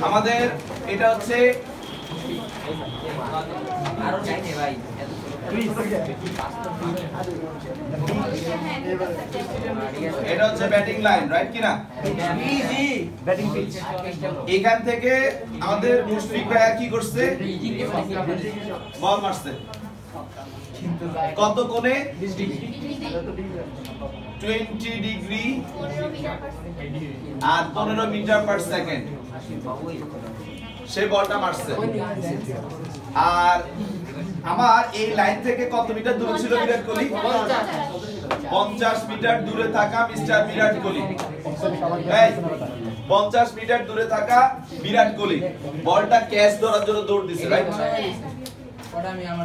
আমাদের এটা হচ্ছে এটা হচ্ছে ব্যাটিং লাইন, রাইট কিনা? Batting pitch. এখান থেকে আমাদের মুশফিক ভাইয়া কি করছে? বল মারছে। কত কোণে? 20 ডিগ্রি আর 15 মিটার পার সেকেন্ড সে বলটা মারছে। আর আমার এই লাইন থেকে কত মিটার দূরে ছিল বিরাট কোহলি? 50 মিটার দূরে থাকা মিস্টার বিরাট কোহলি। এই 50 মিটার দূরে থাকা বিরাট কোহলি বলটা ক্যাচ ধরার জন্য দৌড় দিছে, রাইট?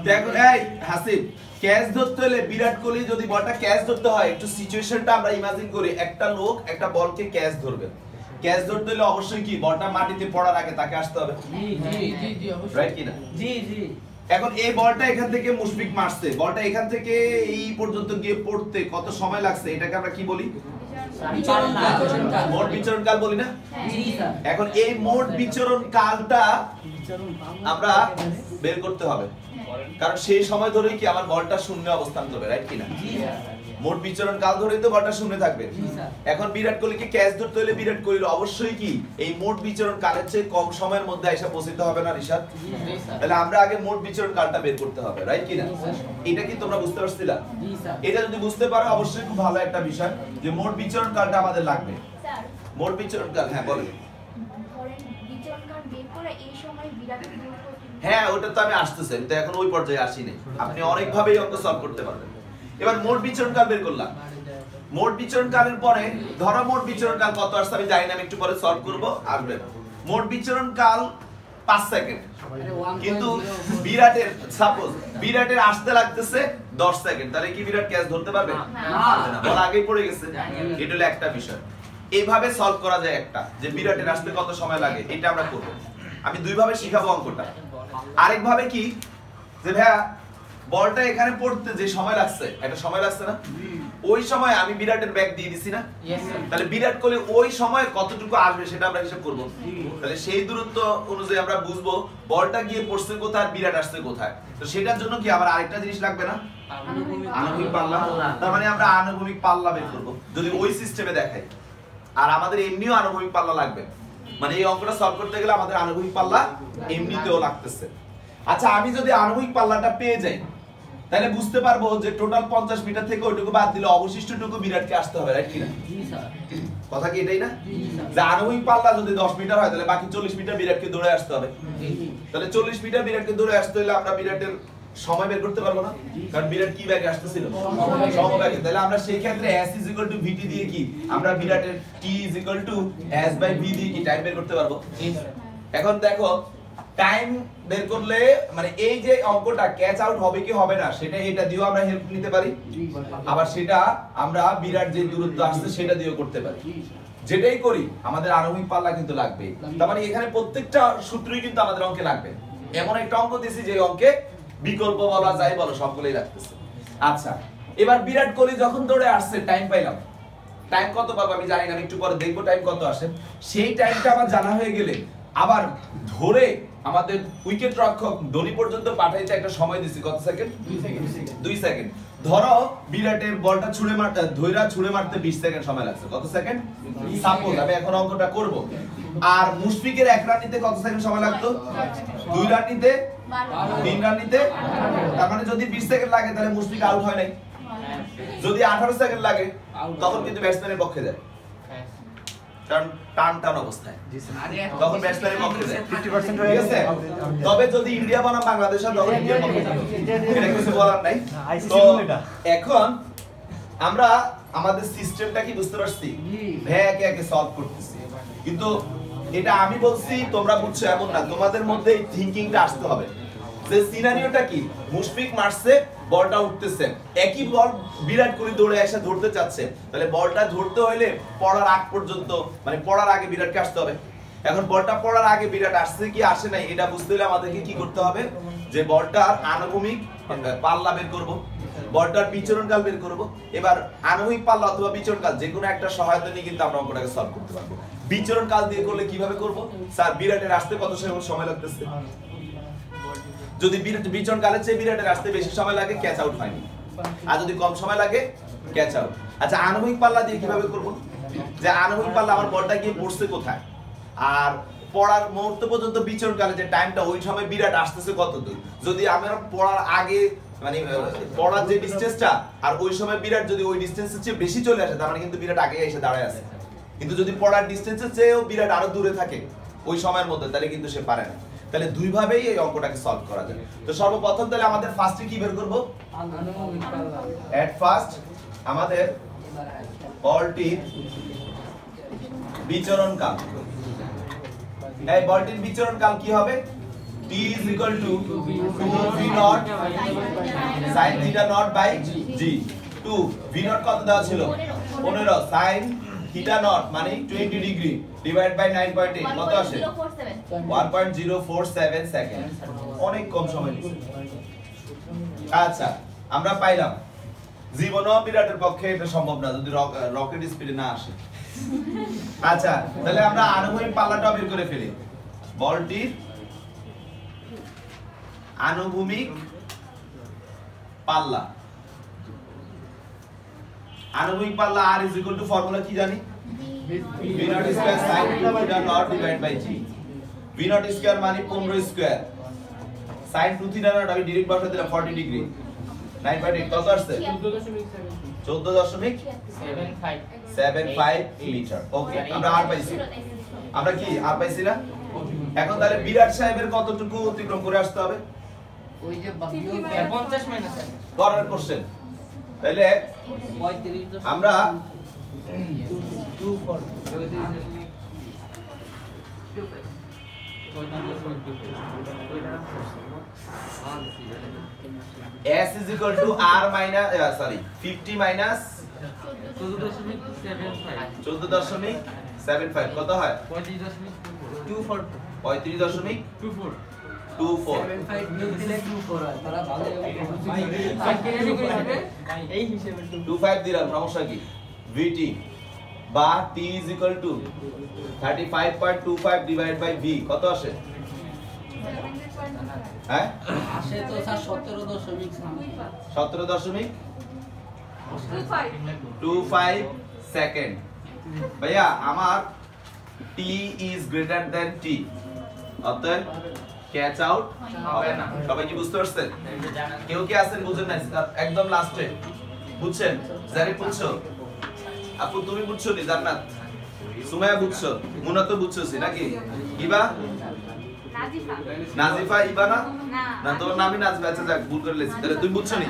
দেখো এই হাসিব, ক্যাচ ধরতে হলে বিরাট কোহলি যদি বলটা ক্যাচ ধরতে হয়, একটু সিচুয়েশনটা আমরা ইমাজিন করি। একটা লোক একটা বলকে ক্যাচ ধরবে, ক্যাচ ধরতে হলে অবশ্যই কি বলটা মাটিতে পড়ার আগে তাকে আসতে হবে, জি অবশ্যই, রাইট কি না? জি। এখন এই বলটা এখান থেকে মুশফিক মারছে, বলটা এখান থেকে এই পর্যন্ত গিয়ে পড়তে কত সময় লাগছে এটাকে আমরা কি বলি? মোট বিচরণ কাল বলি না? এখন এই মোট বিচরণ কালটা আমরা বের করতে হবে, কারণ সেই সময় ধরেই কি আমার বলটা শূন্য অবস্থান করবে, রাইট কিনা? মোট বিচরণ কাল ধরেই তো বলটা শূন্য থাকবে। এখন বিরাট কোহলিকে ক্যাচ ধরতে হলে বিরাট কোহলির অবশ্যই কি এই মোট বিচরণ কালের চেয়ে কম সময়ের মধ্যে এসে পৌঁছতে হবে না রিশাদ? তাহলে আমরা আগে মোট বিচরণ কালটা বের করতে হবে, রাইট কিনা? এটা কি তোমরা বুঝতে পারছিলা? এটা যদি বুঝতে পারো অবশ্যই খুব ভালো একটা বিষয় যে মোট বিচরণ কালটা আমাদের লাগবে। মোট বিচরণ কাল, হ্যাঁ বলেন। হ্যাঁ ওটা তো আমি আসতেছি, তো এখন ওই পর্যায়ে আসিনি। আপনি অনেক ভাবেই অঙ্ক সলভ করতে পারবেন। এবার মোট বিচরণ কাল বের করলাম। মোট বিচরণ কালের পরে ধরো মোট বিচরণ কাল কত আসছে আমি জানি না, আমি একটু পরে সলভ করব, আসবে। মোট বিচরণ কাল 5 সেকেন্ড, কিন্তু বিরাটের সাপোজ বিরাটের আসতে লাগতেছে 10 সেকেন্ড, তাহলে কি বিরাট ক্যাচ ধরতে পারবে? না, বল আগেই পড়ে গেছে। এটা হলো একটা বিষয়। এইভাবে সলভ করা যায় একটা, যে বিরাটের আসতে কত সময় লাগে এটা আমরা করব। আমি দুই ভাবে শিখাবো অঙ্কটা। আরেক ভাবে কি, যে ভাইয়া বলটা এখানে পড়তে যে সময় লাগছে, একটা সময় লাগছে না? ওই সময় আমি বিরাটের ব্যাগ দিয়ে দিছি না? তাহলে বিরাট কোহলি ওই সময় কতটুকু আসবে সেটা আমরা হিসাব করব। তাহলে সেই দূরত্ব অনুযায়ী আমরা বুঝবো বলটা গিয়ে পড়ছে কোথায়, বিরাট আসছে কোথায়। তো সেটার জন্য কি আবার আরেকটা জিনিস লাগবে না? আনুভূমিক পাল্লা। তার মানে আমরা আনুভূমিক পাল্লা বের করব যদি ওই সিস্টেমে দেখাই। আর আমাদের এমনিও আনুভূমিক পাল্লা লাগবে, মানে এই অঙ্কটা সলভ করতে গেলে আমাদের আনুভূমিক পাল্লা এমনিতেও লাগতেছে। আচ্ছা, আমি যদি আনুভূমিক পাল্লাটা পেয়ে যাই তাহলে বুঝতে পারবো যে টোটাল 50 মিটার থেকে ওইটুকু বাদ দিলে অবশিষ্টটুকু বিরাটকে আসতে হবে, রাইট কিনা? জি স্যার। কথা কি এটাই না? যে আনুভূমিক পাল্লা যদি 10 মিটার হয় তাহলে বাকি 40 মিটার বিরাটকে দৌড়ে আসতে হবে। তাহলে 40 মিটার বিরাটকে দৌড়ে আসতে হলে আমরা বিরাটের সময় বের করতে পারবো না, কারণ বিরাট কি ব্যাগে আসতেছিল? সমবেগে। তাহলে আমরা সেই ক্ষেত্রে s = vt দিয়ে কি আমরা বিরাটের t = s/v দিয়ে কি টাইম বের করতে পারবো? এখন দেখো টাইম বের করলে মানে এই যে অঙ্কটা ক্যাচ আউট হবে কি হবে না সেটা এটা দিয়েও আমরা হেল্প নিতে পারি, আবার সেটা আমরা বিরাট যে দূরত্ব আসছে সেটা দিয়েও করতে পারি। যেটাই করি আমাদের আনুভূমিক পাল্লা কিন্তু লাগবে। তার মানে এখানে প্রত্যেকটা সূত্রই কিন্তু আমাদের অঙ্কে লাগবে। এমন একটা অঙ্ক দিয়েছি যে অঙ্কে বিকল্প বলা যায় বলো সবগুলোই লাগতেছে। আচ্ছা, এবার বিরাট কোহলি যখন দৌড়ে আসছে টাইম পাইলাম, টাইম কত পাবো আমি জানি না, আমি একটু পরে দেখবো টাইম কত আসে। সেই টাইমটা আমার জানা হয়ে গেলে আবার ধরে আমাদের উইকেট রক্ষক ধোনি পর্যন্ত পাঠাইতে একটা সময় দিছি, কত সেকেন্ড? 2 সেকেন্ড। ধরো বিরাটের বলটা ছুঁড়ে মারতে ধইরা ছুঁড়ে মারতে 20 সেকেন্ড সময় লাগছে, কত সেকেন্ড? সাপোজ আমি এখন অঙ্কটা করব। আর মুশফিকের 1 রান নিতে কত সেকেন্ড সময় লাগতো? 2 রান নিতে, 3 রান নিতে। তার মানে যদি 20 সেকেন্ড লাগে তাহলে মুশফিক আউট হয় নাই। যদি 18 সেকেন্ড লাগে তখন কিন্তু ব্যাটসম্যানের পক্ষে যায়, কারণ টান অবস্থায় তখন ব্যাটসম্যানের পক্ষে যায় 50% হয়ে গেছে। তবে যদি ইন্ডিয়া বনাম বাংলাদেশ হয় তখন ইন্ডিয়ার পক্ষে যাবে, এটা কিছু বলার নাই। তো এখন আমরা আমাদের সিস্টেমটা কি বুঝতে পারছি? একে একে সলভ করতেছি, কিন্তু এটা আমি বলছি তোমরা বুঝছো এমন না, তোমাদের মধ্যে এই থিংকিংটা আসতে হবে যে সিনারিওটা কি। মুশফিক মারছে, বলটা উঠতেছে, একই বল বিরাট কোহলি দৌড়ে এসে ধরতে চাচ্ছে, তাহলে বলটা ধরতে হইলে পড়ার আগ পর্যন্ত মানে পড়ার আগে বিরাটকে আসতে হবে। এখন বলটা পড়ার আগে বিরাট আসছে কি আসে নাই এটা বুঝতে হলে আমাদেরকে কি করতে হবে, যে বলটার আনুভূমিক পাল্লা বের করব, বলটার বিচরণ কাল বের করব। এবার আনুভূমিক পাল্লা অথবা বিচরণ কাল যে কোনো একটা সহায়তা নিয়ে কিন্তু আমরা অঙ্কটাকে সলভ করতে পারবো। বিচরণ কাল দিয়ে করলে কিভাবে করব স্যার বিরাটের আসতে কত সময় লাগতেছে যদি বিচরণ কালের চেয়ে বিরাটের আসতে বেশি সময় লাগে ক্যাচ আউট হয়নি আর যদি কম সময় লাগে ক্যাচ আউট আচ্ছা আনুভূমিক পাল্লা দিয়ে কিভাবে করব যে আনুভূমিক পাল্লা আমার বলটা গিয়ে পড়ছে কোথায় আর পড়ার মুহূর্ত পর্যন্ত বিচরণ কালে যে টাইমটা ওই সময় বিরাট আসতেছে কত দূর যদি আমরা পড়ার আগে মানে পড়ার যে ডিসটেন্সটা আর ওই সময় বিরাট যদি ওই ডিসটেন্সের চেয়ে বেশি চলে আসে তার মানে কিন্তু বিরাট আগে এসে দাঁড়ায় আছে কিন্তু যদি পড়ার ডিসটেন্সের চেয়েও বিরাট আরো দূরে থাকে ওই সময়ের মধ্যে তাহলে কিন্তু সে পারে না তাহলে দুই ভাবেই এই অঙ্কটাকে সলভ করা যায় তো সর্বপ্রথম তাহলে আমাদের ফার্স্টে কি বের করব এট ফার্স্ট আমাদের বলটির বিচরণ কাল এই বলটির বিচরণ কাল কি হবে t is equal to 2 v naught sin theta naught by g 2 v naught কত দেওয়া ছিল 15 sin theta naught মানে 20 ডিগ্রি ডিভাইড বাই 9.8 কত আসে 1.047 সেকেন্ড অনেক কম সময় নিচ্ছে আচ্ছা আমরা পাইলাম জীবনও বিরাটের পক্ষে এটা সম্ভব না যদি রকেট স্পিডে না আসে আচ্ছা তাহলে আমরা আনুভূমিক পাল্লাটা বের করে ফেলি বলটির আনুভূমিক পাল্লা আনুভূমিক পাল্লা r is equal to formula কি জানি v naught square sin theta naught divided by g v naught square মানে 15 স্কয়ার sin 2 theta naught আমি ডাইরেক্ট বসাতে দিলাম 40 ডিগ্রি 9.8 কত আসছে 14.75 মিটার ওকে আমরা r পাইছি আমরা কি r পাইছি না এখন তাহলে বিরাট সাহেবের কতটুকু অতিক্রম করে আসতে হবে ওই যে 50 মাইনাস করার কোশ্চেন তাহলে আমরা 2 s is equal to r minus 50 minus 14.75 কত হয় 35.24 25 দিলাম সমস্যা কি vt বা t is equal to 35.25 divided by v কত আসে হ্যাঁ আসে তো স্যার 17.25 সেকেন্ড ভাইয়া আমার t is greater than t অতএব ক্যাচ আউট হবে না সবাই কি বুঝতে পারছেন কেউ কি আছেন বুঝেন না একদম লাস্টে বুঝছেন জারি বুঝছো আপু তুমি বুঝছো নি জান্নাত সুমাইয়া বুঝছো মুনা তো বুঝছোছি নাকি ইবা নাজিফা ইবা না না তোর নামই নাজিফা আচ্ছা যাক ভুল করে লেছি তাহলে তুই বুঝছো নি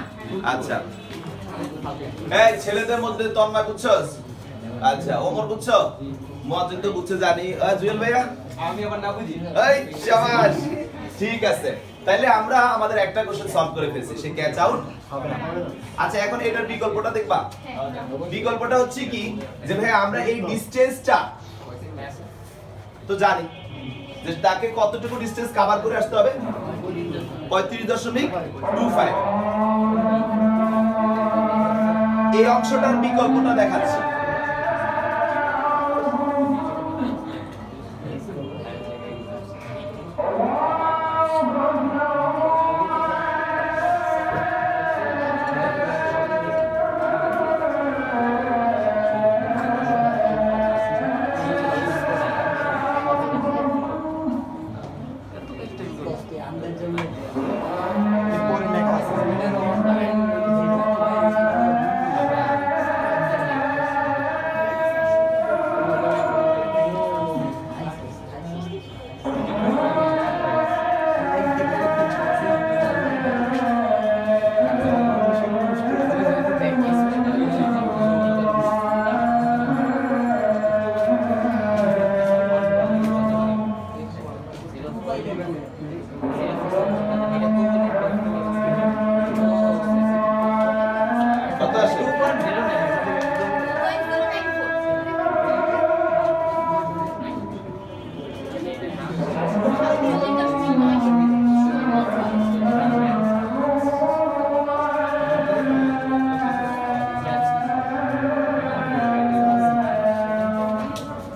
আচ্ছা এই ছেলেদের মধ্যে তন্ময় বুঝছস আচ্ছা ওমর বুঝছো মুয়াজ্জিন তো বুঝছে জানি জুয়েল ভাইয়া আমি আবার না বুঝি এই শাবাশ ঠিক আছে তাহলে আমরা আমাদের একটা কোশ্চেন সলভ করে ফেলছি সে ক্যাচ আউট হবে না আচ্ছা এখন এটার বিকল্পটা দেখবা বিকল্পটা হচ্ছে কি যে ভাই আমরা এই ডিসটেন্সটা তো জানি যে তাকে কতটুকু ডিসটেন্স কভার করে আসতে হবে 35.25 এই অংশটার বিকল্পটা দেখাচ্ছি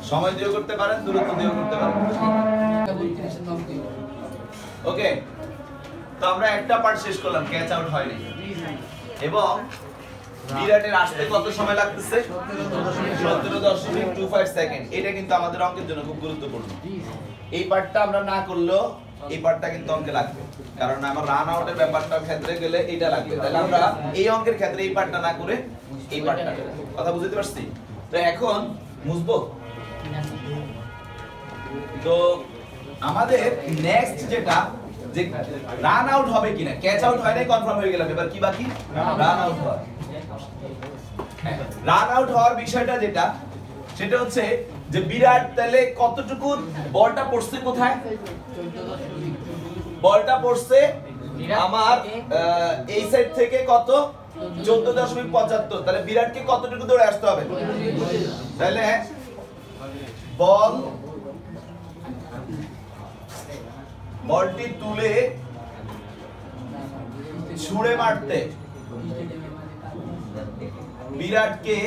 সময় দিয়ে করতে পারেন, দূরত্ব দিয়েও করতে পারেন। ওকে, তো আমরা একটা পার্ট শেষ করলাম, ক্যাচ আউট হয়নি। এবং বিরাটের আসতে কত সময় লাগতেছে? 17.25 সেকেন্ড। এটা কিন্তু আমাদের অঙ্কের জন্য খুব গুরুত্বপূর্ণ। এই পার্টটা আমরা না করলেও এই পার্টটা কিন্তু অঙ্কে লাগবে, কারণ আমার রান আউটের ব্যাপারটার ক্ষেত্রে গেলে এটা লাগবে। তাহলে আমরা এই অঙ্কের ক্ষেত্রে এই পার্টটা না করে এই পার্টটা, কথা বুঝতে পারছি? তো এখন মুছবো। তো আমাদের নেক্সট যেটা, যে রান আউট হবে কিনা, ক্যাচ আউট হয় নাই, কনফার্ম হয়ে গেলাম। এবার কি বাকি? রান আউট হওয়া। রান আউট হওয়ার বিষয়টা যেটা, সেটা হচ্ছে যে বিরাট তাহলে কতটুকু বলটা পড়ছে, কোথায় বলটা পড়ছে? আমার এই সাইড থেকে কত? 14.75। তাহলে বিরাটকে কতটুকু দৌড়ে আসতে হবে? তাহলে বলটি তুলে ছুঁড়ে মারতে বিরাটকে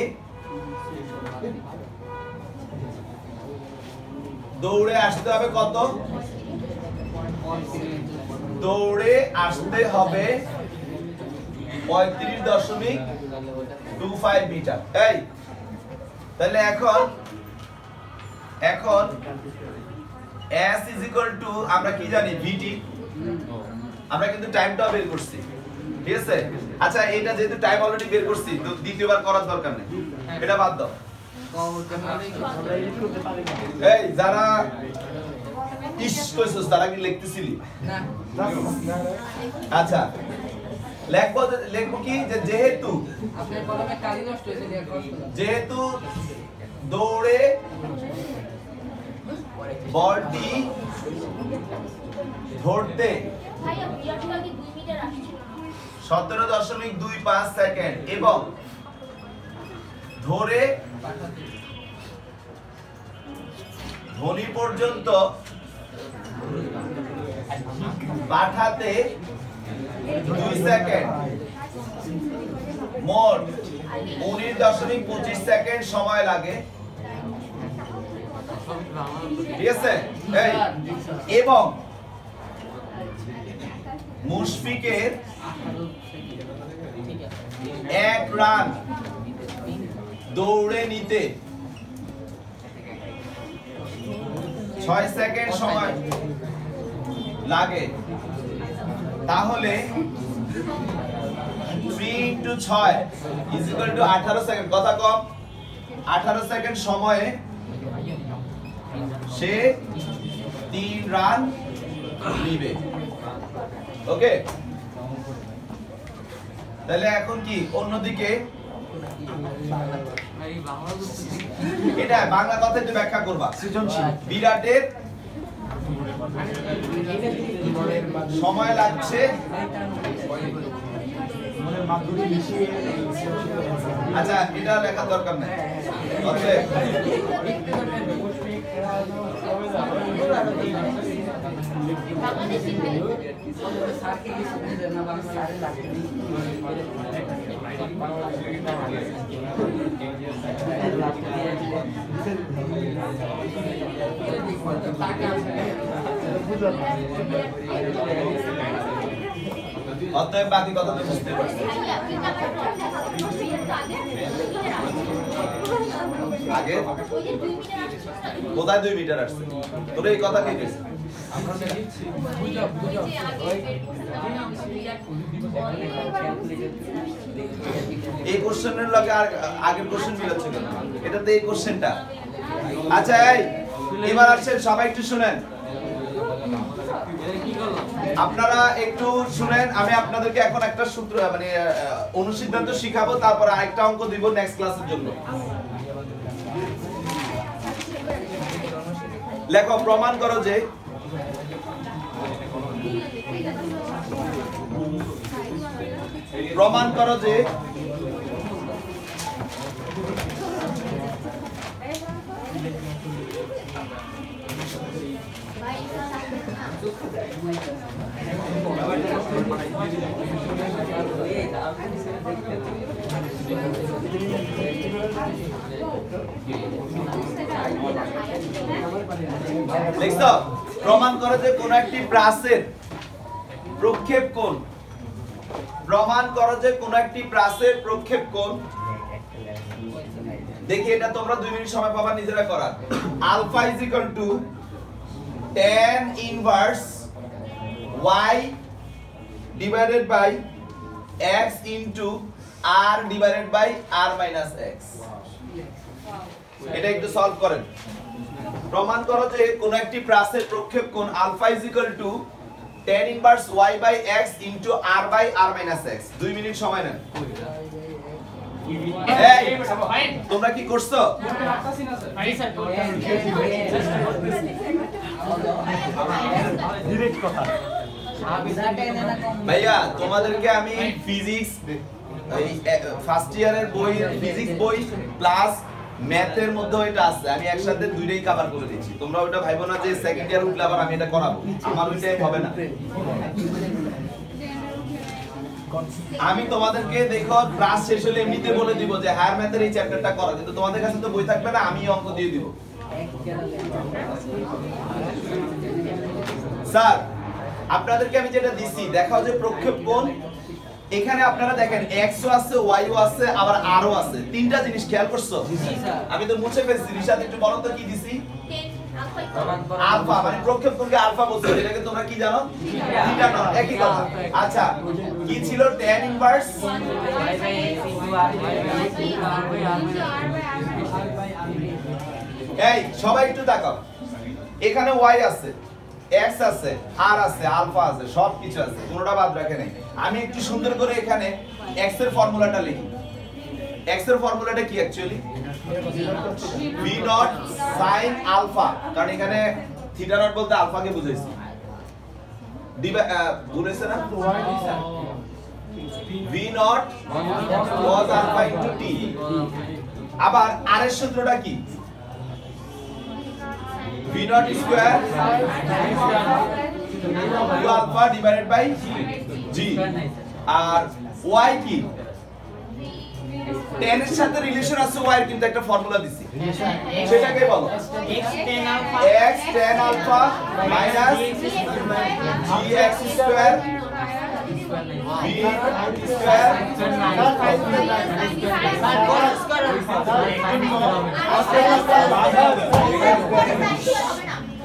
দৌড়ে আসতে হবে কত? দৌড়ে আসতে হবে 35.25 মিটার। এই তাহলে এখন s আমরা কি জানি? vt। আমরা কিন্তু টাইমটাও বের করছি, ঠিক আছে? আচ্ছা, এটা যেহেতু টাইম অলরেডি বের করছি, তো দ্বিতীয়বার করার দরকার নেই, এটা বাদ দাও। এই যারা ইস কইছস তারা কি লিখতেছিলি? না। আচ্ছা, লিখবো কি? যে যেহেতু আপনার কলমে কালি নষ্ট হয়েছে, যেহেতু দৌড়ে বলটি ধরতে 17.25 সেকেন্ড এবং ধরে ধ্বনি পর্যন্ত পাঠাতে 2 সেকেন্ড, মোট 19.25 সেকেন্ড সময় লাগে, ঠিক আছে? এবং মুশফিকের 1 রান দৌড়ে নিতে 6 সেকেন্ড সময় লাগে। তাহলে 3 × 6 = 18 সেকেন্ড। কথা কম, 18 সেকেন্ড সময়ে সে 3 রান নিবে। ওকে, তাহলে এখন কি অন্যদিকে এটা বাংলা কথা একটু ব্যাখ্যা করবা। সৃজনশীল। বিরাটের সময় লাগছে, আচ্ছা এটা লেখার দরকার নেই। অতএব বাকি কথা তো বুঝতে পারছি। আগে কোথায় 2 মিটার আসছে? তোর এই কথা কে কইছে? এই কোশ্চেনের লগে আগের কোশ্চেন মিলাচ্ছে কেন? এটাতে এই কোশ্চেনটা। আচ্ছা, এবার আসছেন, সবাই একটু শুনেন। আপনারা একটু শুনেন, আমি আপনাদেরকে এখন একটা সূত্র মানে অনুসিদ্ধান্ত শিখাবো, তারপর আরেকটা অঙ্ক দিব নেক্সট ক্লাসের জন্য। লেখো, প্রমাণ করো যে দেখছো প্রমাণ করে যে কোন একটি প্রাচীর প্রক্ষেপ কোণ, প্রমাণ করো যে কোন একটি প্রাচীর প্রক্ষেপ কোণ। দেখি এটা তোমরা 2 মিনিট সময় পাবা নিজেরা করার। Alpha is equal to tan inverse y divided by x into r divided by r minus x। এটা একটু সলভ করেন। প্রমাণ করো যে কোন একটি প্রাচীর প্রক্ষেপ কোণ alpha is equal to tan inverse y by x into r by r minus x। 2 minute সময় নেন। এই তোমরা কি করছো? ভাইয়া তোমাদেরকে আমি ফিজিক্স ফার্স্ট ইয়ারের বই, ফিজিক্স বই প্লাস ম্যাথের মধ্যে এটা আছে, আমি একসাথে দুইটাই কভার করে দিচ্ছি। তোমরা ওটা ভাইবো না যে সেকেন্ড ইয়ার উঠলে আবার আমি এটা করাবো, আমার ওই টাইম হবে না। আমি তোমাদেরকে দেখো ক্লাস শেষ হলে এমনিতে বলে দিব যে হায়ার ম্যাথের এই চ্যাপ্টারটা করো, কিন্তু তোমাদের কাছে তো বই থাকবে না, আমি অঙ্ক দিয়ে দিব। স্যার আপনাদেরকে আমি যেটা দিছি দেখাও যে প্রক্ষেপ কোণ, এখানে আপনারা দেখেন x ও আছে y ও আছে আবার r ও আছে, তিনটা জিনিস খেয়াল করছো? আমি তো মুছে ফেলছি। রিশাদ একটু বলো তো কি দিছি? আলফা, মানে প্রক্ষেপ কোণকে আলফা বলছো, এটাকে তোমরা কি জানো? থিটা না, একই কথা। আচ্ছা কি ছিল? tan ইনভার্স এই সবাই একটু তাকাও, এখানে y আছে, x আছে, r আছে, আলফা আছে, সব কিছু আছে, কোনোটা বাদ রাখে নাই। আমি একটু সুন্দর করে এখানে x এর ফর্মুলাটা লিখি। x এর ফর্মুলাটা কি actually? v not sin alpha, কারণ এখানে থিটা নট বলতে আলফাকে বুঝাইছি। বুঝাইছে না? v not cos alpha into t। আবার r এর সূত্রটা কি? v not square u alpha divided by g। আর y কি? tan এর সাথে রিলেশন আছে y এর, কিন্তু একটা ফর্মুলা দিছি, সেটাকে বলো x tan alpha minus gx square v square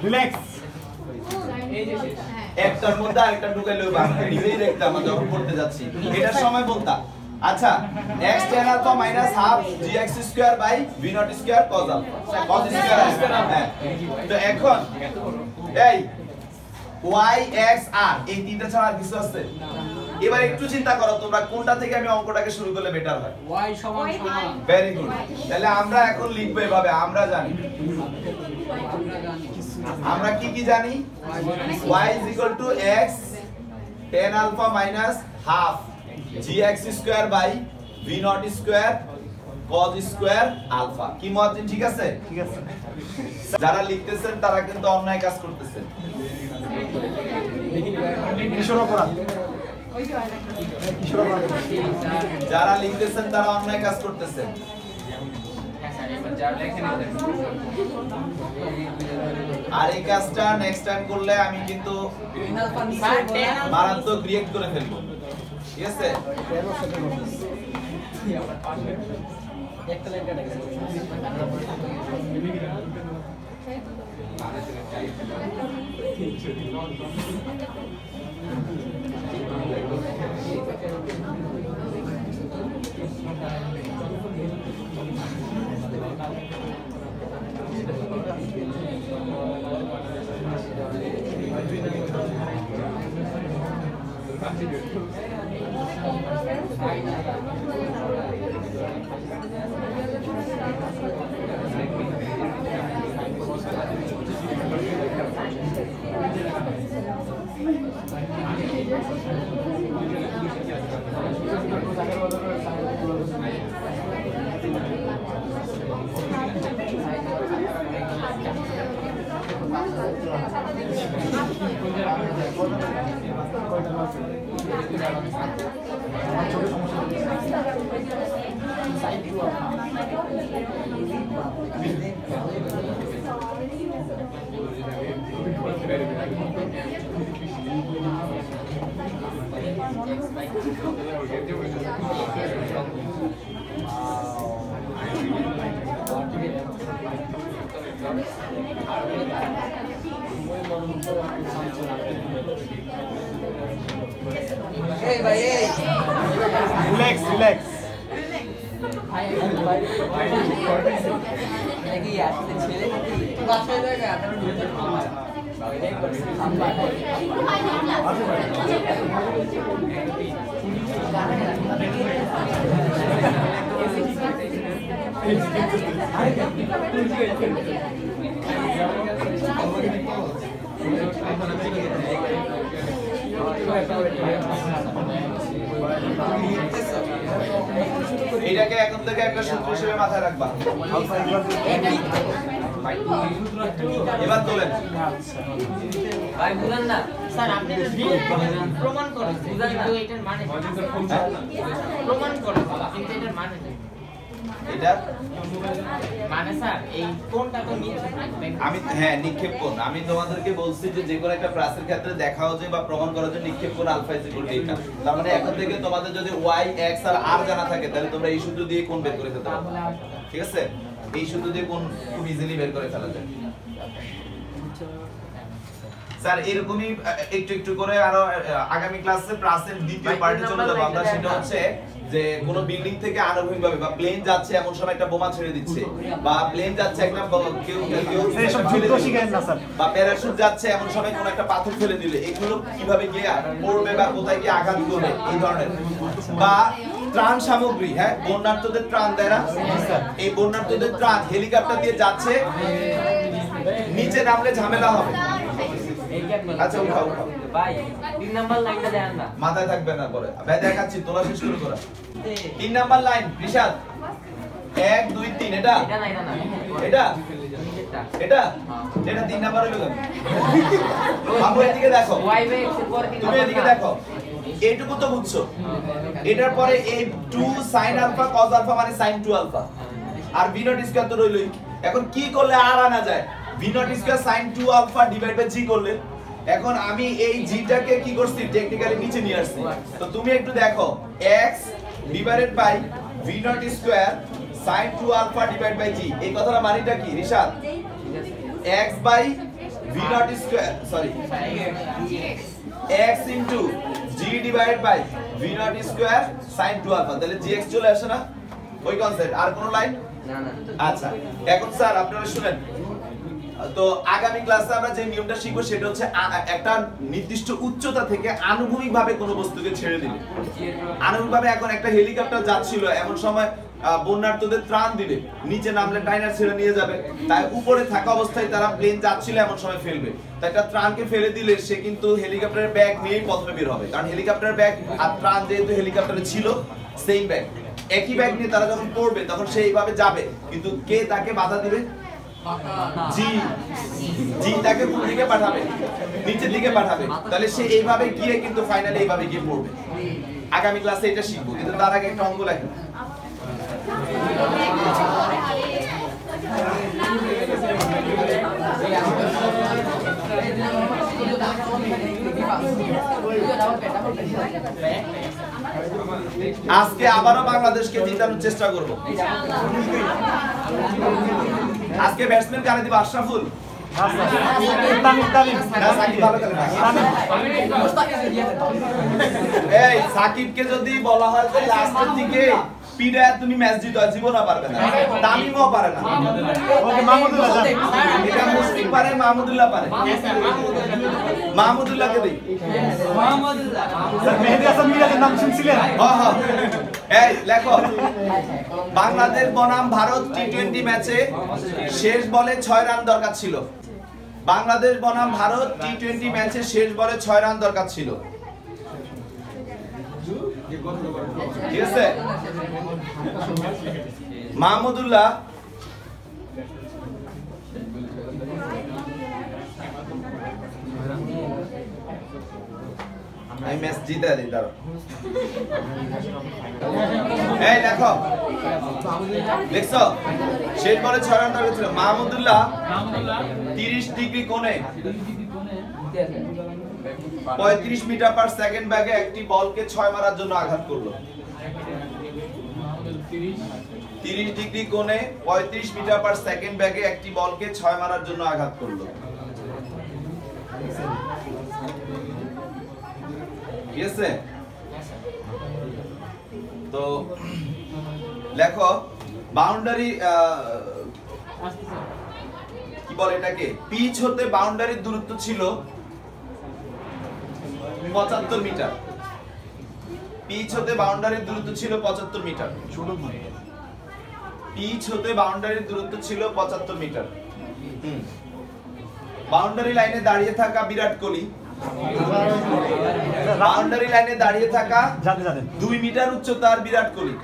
relax. একটার মধ্যে আরেকটা ঢুকাইলেও বাংলা নিজেই দেখতাম যখন পড়তে যাচ্ছি, এটার সময় বলতাম। আচ্ছা x tan alpha minus half gx square by v not square cos alpha, cos square. হ্যাঁ তো এখন এই y x r এই তিনটা ছাড়া আর কিছু আছে? এবার একটু চিন্তা করো তোমরা কোনটা থেকে আমি অঙ্কটাকে শুরু করলে বেটার হয়? y সমান সমান। Very good. তাহলে আমরা এখন লিখব এভাবে, আমরা জানি, আমরা কি কি জানি? y is equal to x tan alpha minus half gx square by v naught square cos square alpha। কি মতন ঠিক আছে? ঠিক আছে। যারা লিখতেছেন তারা কিন্তু অন্যায় কাজ করতেছেন। যারা লিখতেছেন তারা অন্যায় কাজ করতেছেন। আর এই কাজটা নেক্সট টাইম করলে আমি কিন্তু মারাত্মক রিঅ্যাক্ট করে ফেলবো, ঠিক আছে? Hey, bhai, hey. Relax, relax. নাকি আসলে ছেলে নাকি বাসায় জায়গা তাহলে ঢুকে এটাকে এখন থেকে একটা সূত্র হিসেবে মাথায় রাখবা। এবার তোলেন। ভাই বুঝেন না স্যার আপনি প্রমাণ করেন বুঝেন না এটার মানে প্রমাণ করেন কিন্তু এটার মানে এটা মানে স্যার এই কোনটা তো আমি নিক্ষেপ কোণ আমি তোমাদেরকে বলছি যে কোনো একটা প্রাসের ক্ষেত্রে দেখাও যে বা প্রমাণ করার জন্য নিক্ষেপ কোণ আলফা ইজ ইকুয়াল টু এটা। তার মানে এখন থেকে তোমাদের যদি y x আর r জানা থাকে তাহলে তোমরা এই সূত্র দিয়ে কোণ বের করে ফেলতে পারবে। ঠিক আছে, এই সূত্র দিয়ে কোণ খুব ইজিলি বের করে ফেলা যায়। স্যার এরকমই একটু একটু করে আরো আগামী ক্লাসে প্রাসের দ্বিতীয় পার্টে চলে যাব আমরা। সেটা হচ্ছে যে কোন বিল্ডিং থেকে আনুভূমিকভাবে বা প্লেন যাচ্ছে এমন সময় একটা বোমা ছেড়ে দিচ্ছে, বা প্লেন যাচ্ছে একটা কেউ এইসব যুদ্ধ শিখেন না স্যার। বা প্যারাশুট যাচ্ছে এমন সময় কোন একটা পাথর ফেলে দিলে এগুলো কিভাবে গিয়ে পড়বে বা কোথায় গিয়ে আঘাত করবে এই ধরনের। বা ত্রাণ সামগ্রী, বন্যার্থদের ত্রাণ দেয় না, এই বন্যার্থদের ত্রাণ হেলিকপ্টার দিয়ে যাচ্ছে, নিচে নামলে ঝামেলা হবে। আচ্ছা উঠাও ভাই 3 নাম্বার লাইনটা দেন না মাথায় থাকবে না পরে ভাই দেখাচ্ছি তোলা শেষ করে তোরা 3 নাম্বার লাইন রিশাদ 1 2 3 এটা এটা না এটা না এটা এটা এটা 3 নাম্বার হলো কেন বাবু এদিকে দেখো y বাই x এর পরে 3 তুমি এদিকে দেখো এইটুকু তো বুঝছো এটার পরে এই 2 sin আলফা cos আলফা মানে sin 2 আলফা আর v নট স্কয়ার তো রইলই। এখন কি করলে আর আনা যায় v not square sin 2 alpha divide by g করলে এখন আমি এই g টাকে কি করছি টেকনিক্যালি নিচে নিয়ে আসছি। তো তুমি একটু দেখো x divided by v not square sin 2 alpha divide by g এই কথাটা মানেটা কি Rishad x by v not square sorry x into g divided by v not square sin 2 alpha তাহলে gx চলে আসে না ওই কনসেপ্ট। আর কোন লাইন না না আচ্ছা এখন স্যার আপনারা শুনেন তো আগামী ক্লাসে আমরা যে নিয়মটা শিখবো সেটা হচ্ছে একটা নির্দিষ্ট উচ্চতা থেকে আনুভূমিকভাবে কোনো বস্তুকে ছেড়ে দিলে আনুভূমিকভাবে এখন একটা হেলিকপ্টার যাচ্ছিল এমন সময় বন্যার্থদের ত্রাণ দিবে নিচে নামলে টাইনার ছেড়ে নিয়ে যাবে তাই উপরে থাকা অবস্থায় তারা প্লেন যাচ্ছিল এমন সময় ফেলবে তাই একটা ত্রাণকে ফেলে দিলে সে কিন্তু হেলিকপ্টারের ব্যাগ নিয়েই প্রথমে বের হবে কারণ হেলিকপ্টারের ব্যাগ আর ত্রাণ যেহেতু হেলিকপ্টারে ছিল সেম ব্যাগ একই ব্যাগ নিয়ে তারা যখন পড়বে তখন সে এইভাবে যাবে কিন্তু কে তাকে বাধা দিবে জি তাকে কোন দিকে পাঠাবে নিচের দিকে পাঠাবে তাহলে সে এইভাবে গিয়ে কিন্তু ফাইনালি এইভাবে গিয়ে পড়বে। আগামী ক্লাসে এটা শিখবো কিন্তু তার আগে একটা অঙ্ক লাগে আজকে আবারও বাংলাদেশকে জিতানোর চেষ্টা করব। আজকে ব্যাটসম্যান কারে দিব আশরাফুল এই সাকিবকে যদি বলা হয় যে লাস্টের দিকে পিডায় তুমি ম্যাচ জিতো জীবনও পারবে না তামিমও পারে না ওকে মাহমুদুল্লাহ এটা মুশফিক পারে মাহমুদুল্লাহ পারে মাহমুদুল্লাহকে দেই মাহমুদুল্লাহ স্যার মেহেদী হাসান মিরাজের নাম শুনছিলেন হ্যাঁ এই লেখো বাংলাদেশ বনাম ভারত টি20 ম্যাচে শেষ বলে 6 রান দরকার ছিল। বাংলাদেশ বনাম ভারত টি20 ম্যাচে শেষ বলে 6 রান দরকার ছিল। ঠিক আছে মাহমুদুল্লাহ আমি ম্যাচ জিতে দিই দাঁড়াও। এই দেখো দেখছো শেষ বলে 6 রান টার্গেট ছিল। মাহমুদুল্লাহ 30 ডিগ্রি কোণে 35 মিটার পার সেকেন্ড ব্যাগে একটি বলকে 6 মারার জন্য আঘাত করলো। 30 ডিগ্রি কোণে 35 মিটার পার সেকেন্ড ব্যাগে একটি বলকে 6 মারার জন্য আঘাত করলো। ঠিক আছে? তো লেখো বাউন্ডারি কি বলে এটাকে, পিচ হতে বাউন্ডারির দূরত্ব ছিল 75 মিটার। পিচ হতে বাউন্ডারির দূরত্ব ছিল 75 মিটার। পিচ হতে বাউন্ডারির দূরত্ব ছিল 75 মিটার। বাউন্ডারি লাইনে দাঁড়িয়ে থাকা বিরাট কোহলি বাউন্ডারি লাইনে দাঁড়িয়ে থাকা 2 মিটার উচ্চতার বিরাট কোহলি।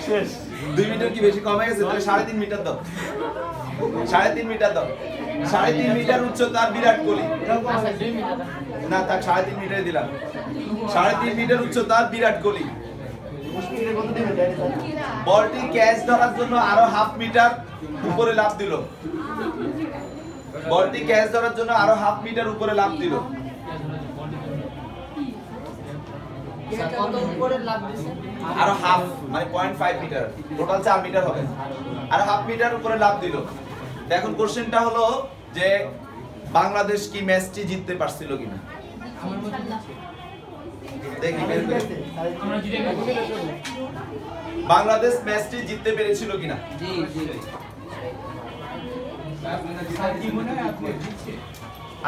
শেষ 2 মিটার কি বেশি কমে গেছে? তাহলে 3.5 মিটার দাও। 3.5 মিটার দাও। 3.5 মিটার উচ্চতার বিরাট কোহলি। না তা 3.5 মিটার দিলাম। 3.5 মিটার উচ্চতার বিরাট কোহলি। বলটি ক্যাচ ধরার জন্য আরো হাফ মিটার উপরে লাফ দিল। বলটি ক্যাচ ধরার জন্য আরো হাফ মিটার উপরে লাফ দিল। কত উপরে লাভ দিছে? আরো হাফ মানে 0.5 মিটার, টোটাল 4 মিটার হবে। আরো হাফ মিটার উপরে লাফ দিল। এখন কোশ্চেনটা হলো যে বাংলাদেশ কি ম্যাচটি জিততে পারছিল কিনা? দেখি বের করে। বাংলাদেশ ম্যাচটি জিততে পেরেছিল কিনা? জি জি।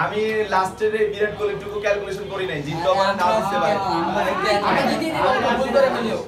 আমি লাস্টের এই বিরাট কোহলিটুকু ক্যালকুলেশন করি নাই, জিততে পারে না জিততে পারে। আমি জিতে দিলাম ভুল করে ফেলিও।